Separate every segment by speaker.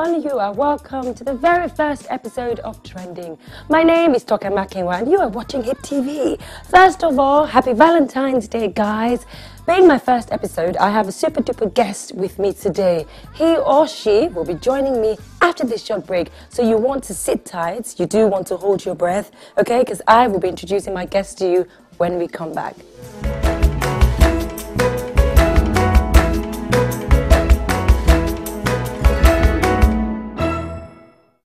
Speaker 1: everyone, you are welcome to the very first episode of Trending. My name is Toke Makinwa and you are watching HipTv. First of all, happy Valentine's Day, guys. Being my first episode, I have a super duper guest with me today. He or she will be joining me after this short break. So you want to sit tight, you do want to hold your breath, okay? Because I will be introducing my guest to you when we come back.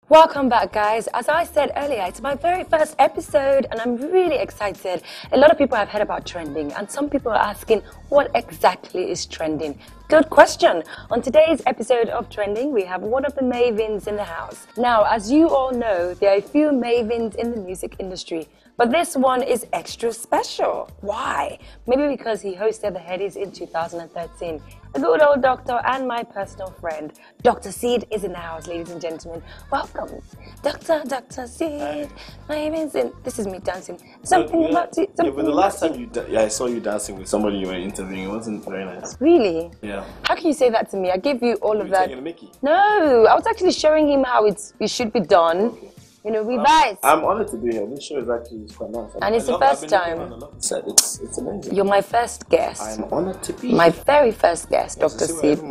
Speaker 1: Welcome back, guys. As I said earlier, it's my very first episode and I'm really excited. A lot of people have heard about trending and some people are asking, what exactly is trending? Good question. On today's episode of Trending, we have one of the mavens in the house. Now, as you all know, there are a few mavens in the music industry, but this one is extra special. Why? Maybe because he hosted the Headies in 2013. A good old doctor and my personal friend, Dr. SID, is in the house, ladies and gentlemen. Welcome, Dr. SID. This is me dancing. Something about it.
Speaker 2: Yeah, but the last time I saw you dancing with somebody you were interviewing, it wasn't very nice.
Speaker 1: Really?
Speaker 2: Yeah.
Speaker 1: How can you say that to me? I gave you all of that.
Speaker 2: Taking a Mickey?
Speaker 1: No, I was actually showing him how it should be done. Okay. You know, revise.
Speaker 2: I'm honored to be here. This show is actually quite nice.
Speaker 1: And it's the first time.
Speaker 2: It's amazing.
Speaker 1: You're my first guest.
Speaker 2: I'm honored to be
Speaker 1: my very first guest, Dr. SID.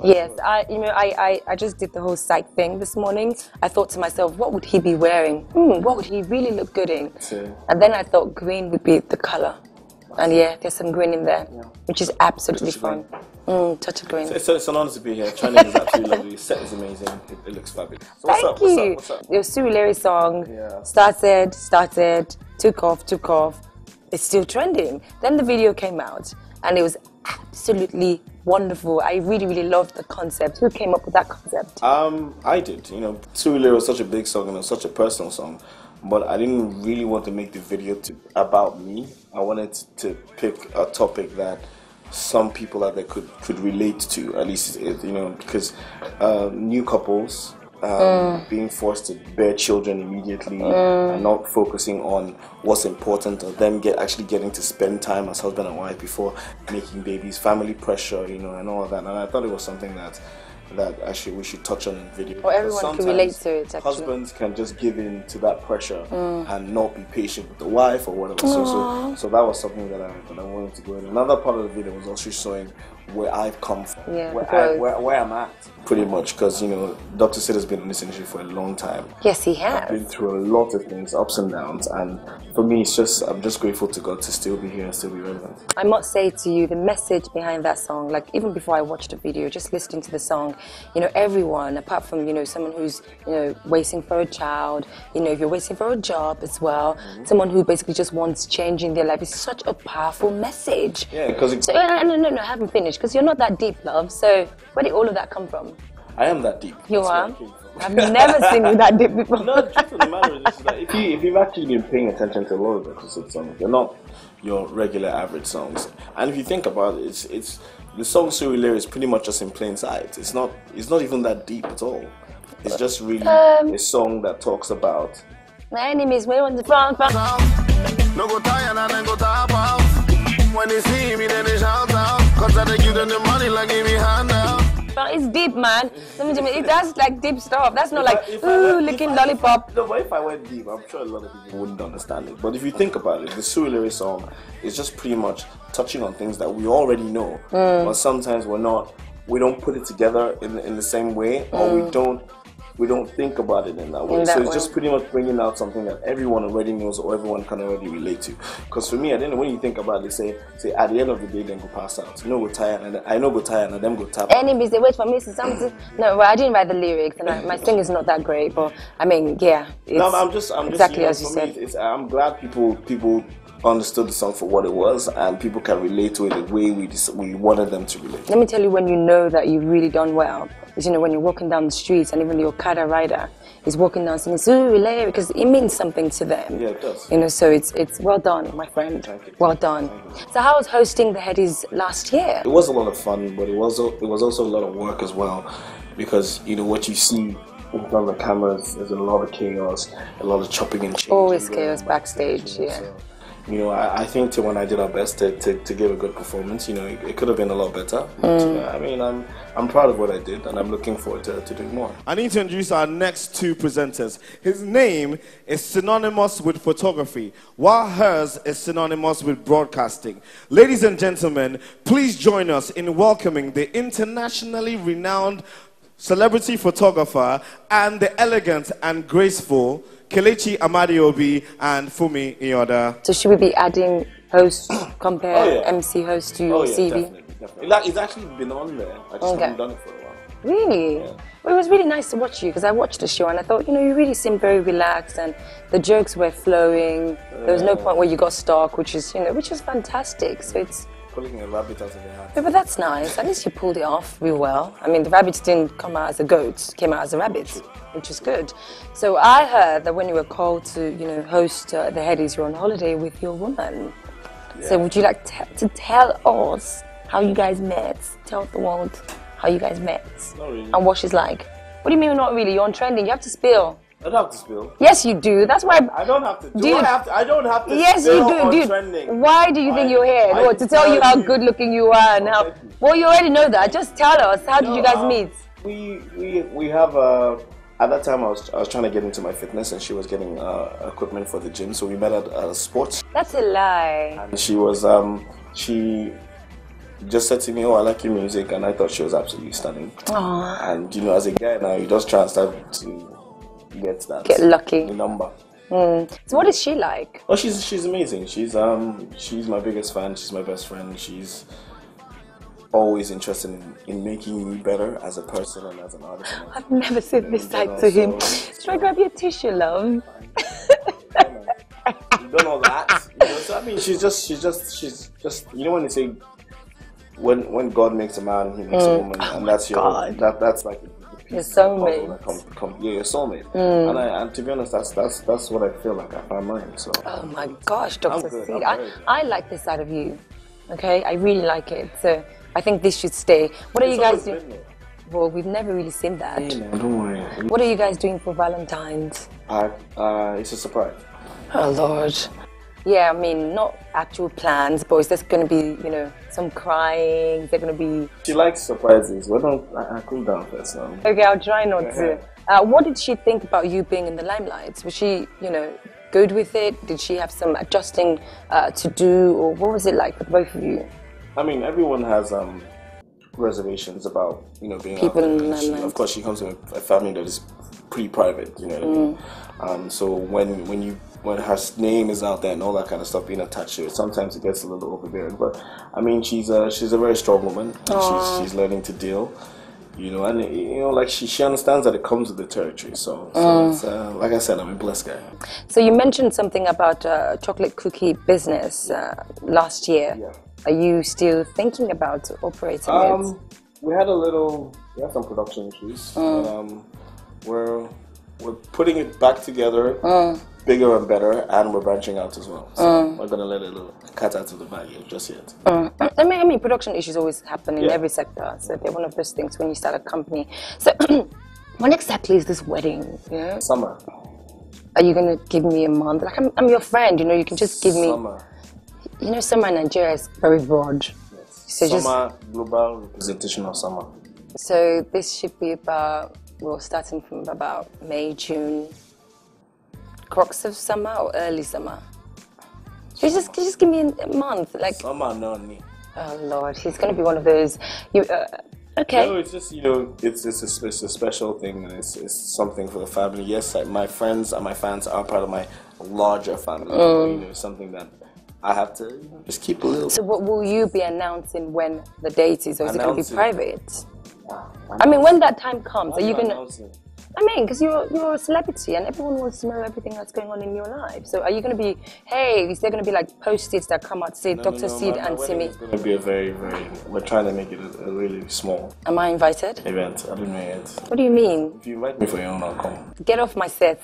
Speaker 1: Yes, I just did the whole psych thing this morning. I thought to myself, what would he be wearing? What would he really look good in? And then I thought green would be the color. And yeah, there's some green in there, which is absolutely fun. Touch of green.
Speaker 2: So it's an honor to be here. Trending is absolutely lovely. The set is amazing. It looks fabulous. So
Speaker 1: Thank you.
Speaker 2: What's up?
Speaker 1: Your Surulere song started, took off. It's still trending. Then the video came out and it was absolutely wonderful. I really loved the concept. Who came up with that concept?
Speaker 2: I did. You know, Surulere was such a big song and it was such a personal song. But I didn't really want to make the video about me. I wanted to pick a topic that some people out there could relate to, at least, you know, because new couples being forced to bear children immediately and not focusing on what's important, or them actually getting to spend time as husband and wife before making babies, family pressure, you know, and all of that. And I thought it was something that actually we should touch on in video.
Speaker 1: Or everyone can relate to it, actually.
Speaker 2: Husbands can just give in to that pressure and not be patient with the wife or whatever. So that was something that I wanted to go in. Another part of the video was also showing where I've come from, where I'm at, pretty much, because, you know, Dr. SID has been in this industry for a long time.
Speaker 1: Yes, he has.
Speaker 2: I've been through a lot of things, ups and downs, and for me, I'm just grateful to God to still be here and still be relevant.
Speaker 1: I must say to you, the message behind that song, like even before I watched the video, just listening to the song, you know, everyone, apart from, you know, someone who's, you know, waiting for a child, you know, if you're waiting for a job as well, someone who basically just wants change in their life, it's such a powerful message.
Speaker 2: Yeah, because
Speaker 1: no, I haven't finished, because you're not that deep, love. So where did all of that come from?
Speaker 2: I am that deep.
Speaker 1: You are? I've never seen you that deep before.
Speaker 2: No, the truth of the matter is that if you've actually been paying attention to a lot of Dr. SID songs, they're not your regular average songs. And if you think about it, it's the song Surulere is pretty much just in plain sight. It's not even that deep at all. It's just really a song that talks about
Speaker 1: my enemies way on the front.
Speaker 3: No go tired and then go tap out. When they see me, then they shout out. Cause I take you them the money like give me hand out.
Speaker 1: It's deep, man. That's like deep stuff. That's not like, ooh, licking lollipop.
Speaker 2: No, but if I went deep, I'm sure a lot of people wouldn't understand it. But if you think about it, the Surulere song is just pretty much touching on things that we already know. But sometimes we don't put it together in the same way, or we don't think about it in that way. So it's just pretty much bringing out something that everyone already knows or everyone can already relate to. Because for me, I don't know, when you think about it, say at the end of the day, then go pass out. You know, go tired, and I know go tired, and them go tap.
Speaker 1: Enemies, they wait for me to something. No, well, I didn't write the lyrics, and my singing is not that great. But I mean, yeah,
Speaker 2: I'm just
Speaker 1: exactly
Speaker 2: you know,
Speaker 1: as you said.
Speaker 2: I'm glad people understood the song for what it was, and people can relate to it the way we wanted them to relate.
Speaker 1: Let me tell you, when you know that you've really done well, is, you know, when you're walking down the streets and even the Okada rider is walking down singing Surulere, because it means something to them.
Speaker 2: Yeah, it does.
Speaker 1: You know, so it's well done, my friend.
Speaker 2: Thank you.
Speaker 1: Well done. So how was hosting the Headies last year?
Speaker 2: It was a lot of fun, but it was also a lot of work as well, because, you know, what you see in front of the cameras, there's a lot of chaos, a lot of chopping and changing.
Speaker 1: Always chaos backstage, yeah.
Speaker 2: So You know, I think when I did our best to give a good performance, you know, it could have been a lot better. But, you know, I mean, I'm proud of what I did, and I'm looking forward to doing more.
Speaker 4: I need to introduce our next two presenters. His name is synonymous with photography, while hers is synonymous with broadcasting. Ladies and gentlemen, please join us in welcoming the internationally renowned celebrity photographer and the elegant and graceful Kelechi Amadiobi and Fumi Iyoda.
Speaker 1: So should we be adding host, compare MC host to your CV?
Speaker 2: Definitely. It's actually been on there. I just haven't done it for a while.
Speaker 1: Really?
Speaker 2: Yeah.
Speaker 1: Well, it was really nice to watch you because I watched the show and I thought, you know, you really seemed very relaxed and the jokes were flowing. There was no point where you got stuck, which is fantastic. So it's
Speaker 2: pulling a rabbit out of the hat.
Speaker 1: Yeah, but that's nice. At least you pulled it off real well. I mean, the rabbits didn't come out as a goat; came out as a rabbit, which is good. So I heard that when you were called to, you know, host the Headies, you're on holiday with your woman. Yeah. So would you like to tell us how you guys met? Tell the world how you guys met.
Speaker 2: Not really.
Speaker 1: And what she's like. What do you mean not really? You're on trending. You have to spill.
Speaker 2: I don't have to spill.
Speaker 1: Yes, you do. That's why.
Speaker 2: I don't have to. I don't have to.
Speaker 1: Yes, you do. Dude,
Speaker 2: trending.
Speaker 1: why do you think you're here? No, to tell you how good looking you are now. Well, you already know that. Just tell us. How did you guys meet?
Speaker 2: We have at that time I was trying to get into my fitness and she was getting equipment for the gym, so we met at sports.
Speaker 1: That's a lie.
Speaker 2: And she was she just said to me, "Oh, I like your music," and I thought she was absolutely stunning.
Speaker 1: Aww.
Speaker 2: And you know, as a guy now, you just try and start to get
Speaker 1: lucky.
Speaker 2: The number.
Speaker 1: So what is she like?
Speaker 2: Oh, she's amazing. She's my biggest fan. She's my best friend. She's always interested in making me better as a person and as an artist.
Speaker 1: I've never seen this side to him. Should I grab your tissue, love?
Speaker 2: You've done all that. You know, so I mean, she's just. You know when they say, when God makes a man, He makes a woman, and that's that's like.
Speaker 1: Your soulmate.
Speaker 2: Yeah, your soulmate. And to be honest, that's what I feel like I found mine. So.
Speaker 1: Oh my gosh, Dr. SID. I like this side of you. Okay, I really like it. So I think this should stay. What are you guys doing? Well, we've never really seen that.
Speaker 2: Hey man, don't worry.
Speaker 1: What are you guys doing for Valentine's?
Speaker 2: It's a surprise.
Speaker 1: Oh Lord. Yeah, I mean, not actual plans, but is there going to be, you know, some crying? Is there going to be...
Speaker 2: She likes surprises. Well, don't cool down first.
Speaker 1: Okay, I'll try not to. What did she think about you being in the limelight? Was she, you know, good with it? Did she have some adjusting to do? Or what was it like for both of you?
Speaker 2: I mean, everyone has reservations about, you know, being
Speaker 1: people
Speaker 2: out there.
Speaker 1: In the limelight.
Speaker 2: Of course, she comes from a family that is pretty private, you know what I mean? So when her name is out there and all that kind of stuff being attached to it, sometimes it gets a little overbearing. But I mean, she's a very strong woman. And she's learning to deal, you know, and you know, like she understands that it comes with the territory. So it's, like I said, I'm a blessed guy.
Speaker 1: So you mentioned something about chocolate cookie business last year.
Speaker 2: Yeah.
Speaker 1: Are you still thinking about operating it?
Speaker 2: We had some production issues. But, we're putting it back together. Bigger and better, and we're branching out as well. So we're gonna let a little cat out of the bag just yet.
Speaker 1: I mean, production issues always happen in every sector. So they're one of those things when you start a company. So when exactly is this wedding? Yeah.
Speaker 2: Summer.
Speaker 1: Are you gonna give me a month? Like I'm your friend, you know. You can just give me.
Speaker 2: Summer.
Speaker 1: You know, summer in Nigeria is very broad.
Speaker 2: Yes.
Speaker 1: So
Speaker 2: summer, global representation of summer.
Speaker 1: So this should be about starting from about May, June. Crux of summer or early summer? Can you just give me a month? Like
Speaker 2: summer, no me.
Speaker 1: Oh Lord, he's gonna be one of those. Okay.
Speaker 2: No, it's just, you know, it's a special thing, and it's something for the family. Yes, my friends and my fans are part of my larger family. You know, something that I have to just keep a little.
Speaker 1: So what will you be announcing when the date is, or is it gonna be private? I mean, when that time comes, are you gonna? I mean, because you're a celebrity and everyone wants to know everything that's going on in your life. So are you going to be, hey, is there going to be like post-its that come out, say Dr. SID and Simi?
Speaker 2: It's going to be a very, we're trying to make it a really small.
Speaker 1: Am I invited?
Speaker 2: Event. I don't know yet.
Speaker 1: What do you mean?
Speaker 2: If you invite me for your own, I'll come.
Speaker 1: Get off my set.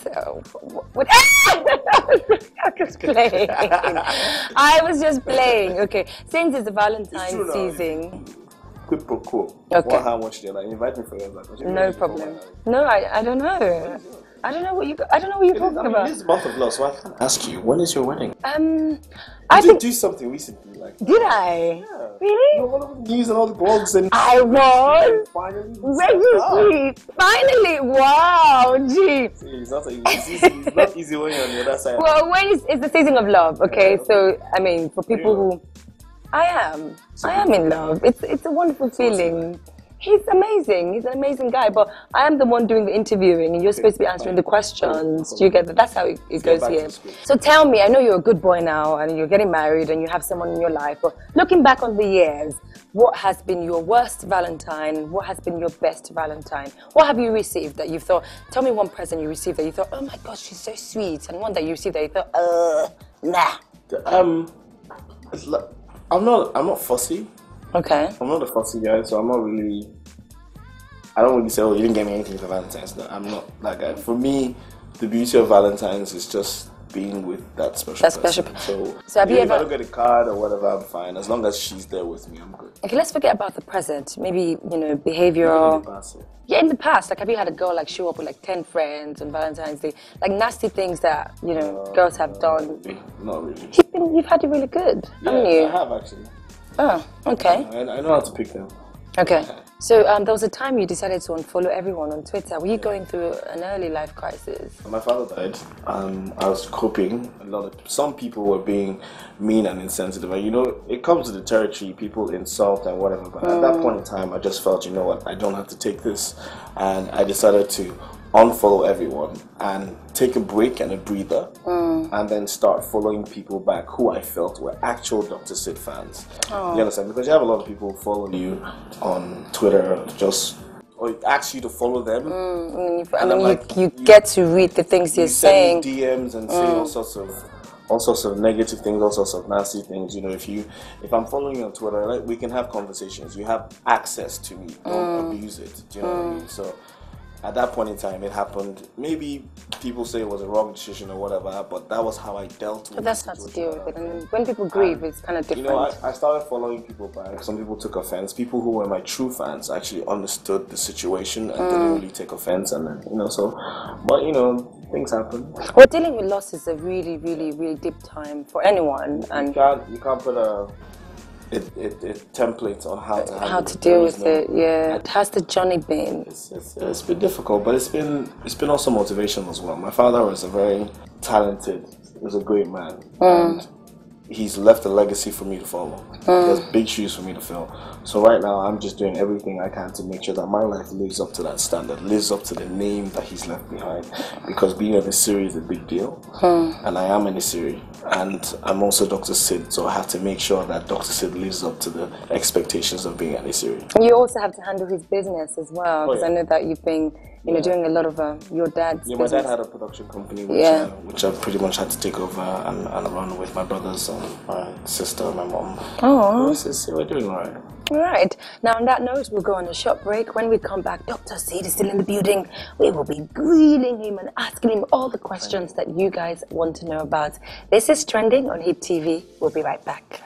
Speaker 1: What? I was playing. I was just playing. Okay. Since it's the Valentine's season.
Speaker 2: Quid pro quo.
Speaker 1: Okay.
Speaker 2: How much do you like? Invite me for yours.
Speaker 1: No problem. No, I don't know. I don't know what you. I don't know what you're talking about.
Speaker 2: It's the month of love, so I can't ask you. When is your wedding?
Speaker 1: I
Speaker 2: You
Speaker 1: think.
Speaker 2: did do something recently, like.
Speaker 1: Did I?
Speaker 2: Yeah.
Speaker 1: Really?
Speaker 2: You know, all of the news and all the blogs and.
Speaker 1: I was.
Speaker 2: Finally.
Speaker 1: Registry. Finally. Wow. Gee.
Speaker 2: See, it's not easy. It's not easy when you're on the other side.
Speaker 1: Well, when it's the season of love, okay? So, I mean, for people who... I am in love. It's a wonderful feeling. He's amazing. He's an amazing guy. But I am the one doing the interviewing, and you're supposed to be answering the questions. Do you get that? That's how it goes here. So tell me, I know you're a good boy now, and you're getting married, and you have someone in your life. But looking back on the years, what has been your worst Valentine? What has been your best Valentine? What have you received that you thought? Tell me one present you received that you thought, oh my gosh, she's so sweet, and one that you received that you thought, nah.
Speaker 2: It's like, I'm not fussy.
Speaker 1: Okay.
Speaker 2: I'm not a fussy guy, so I'm not really. I don't really say, oh, you didn't get me anything for Valentine's. No, I'm not that guy. For me, the beauty of Valentine's is just being with that special person. So have you ever... if I don't get a card or whatever, I'm fine. As long as she's there with me, I'm good.
Speaker 1: Okay, let's forget about the present. Maybe, behavioral...
Speaker 2: In the past,
Speaker 1: yeah, in the past. Like, have you had a girl, like, show up with, like, 10 friends on Valentine's Day? Like, nasty things that, girls have done.
Speaker 2: Not really.
Speaker 1: You've had it really good, haven't you?
Speaker 2: I have, actually.
Speaker 1: Oh, okay.
Speaker 2: I know how to pick them.
Speaker 1: Okay. So there was a time you decided to unfollow everyone on Twitter. Were you going through an early life crisis?
Speaker 2: My father died. I was coping. Some people were being mean and insensitive. And it comes to the territory, people insult and whatever. But at that point in time, I just felt, you know what, I don't have to take this. And I decided to unfollow everyone and take a break and a breather, and then start following people back who I felt were actual Dr. Sid fans. You understand? Because you have a lot of people who follow you on Twitter, or ask you to follow them.
Speaker 1: You get to read the things you're saying.
Speaker 2: DMs and say all sorts of negative things, all sorts of nasty things. If I'm following you on Twitter, we can have conversations. You have access to me. Don't abuse it. Do you know what I mean? So at that point in time, it happened. Maybe people say it was a wrong decision or whatever, but that was how I dealt with it.
Speaker 1: But that's how to deal with it. And when people grieve, it's kind of different.
Speaker 2: I started following people back. Some people took offense. People who were my true fans actually understood the situation and didn't really take offense. And then, things happen.
Speaker 1: Well, dealing with loss is a really, really, really deep time for anyone. And
Speaker 2: you can't put a template on how to
Speaker 1: deal with it. Yeah. How's the journey been?
Speaker 2: It's been difficult, but it's been also motivational as well. My father was a very talented, was a great man, and he's left a legacy for me to follow. There's big shoes for me to fill. So right now, I'm just doing everything I can to make sure that my life lives up to that standard, lives up to the name that he's left behind. Because being in a series is a big deal, and I am in a series, and I'm also Dr. Sid, so I have to make sure that Dr. Sid lives up to the expectations of being in a series.
Speaker 1: And you also have to handle his business as well, because I know that you've been doing a lot of your dad's business.
Speaker 2: My dad had a production company which I pretty much had to take over and run with my brothers and my sister and my mom.
Speaker 1: Oh.
Speaker 2: We're doing all right.
Speaker 1: All right. Now, on that note, we'll go on a short break. When we come back, Dr. Sid is still in the building. We will be grilling him and asking him all the questions that you guys want to know about. This is Trending on HipTv. We'll be right back.